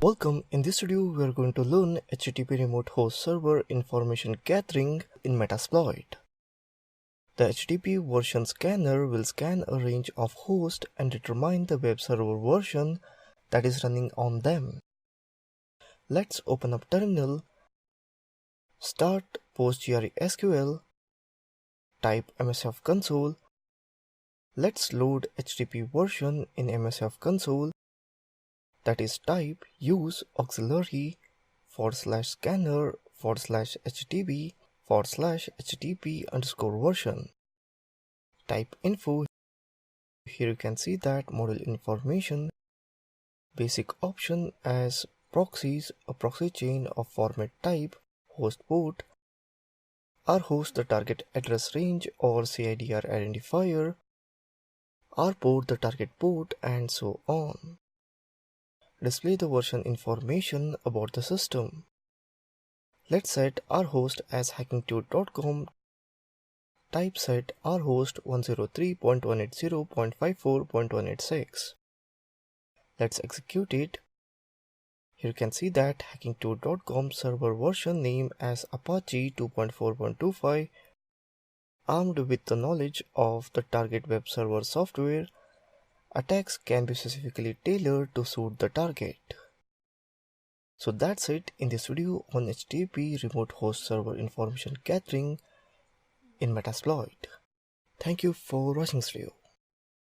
Welcome. In this video, we are going to learn HTTP remote host server information gathering in Metasploit. The HTTP version scanner will scan a range of hosts and determine the web server version that is running on them. Let's open up terminal, start PostgreSQL, type MSF console. Let's load HTTP version in MSF console. That is, type use auxiliary /scanner/http/http_version. Type info. Here you can see that model information, basic option as proxies, a proxy chain of format type, host port, rhost the target address range or CIDR identifier, rport the target port, and so on. Display the version information about the system. Let's set our host as hackingtude.com. Type set rhost 103.180.54.186. Let's execute it. Here you can see that hackingtude.com server version name as Apache 2.4.25. Armed with the knowledge of the target web server software, attacks can be specifically tailored to suit the target. So that's it in this video on HTTP remote host server information gathering in Metasploit. Thank you for watching this video.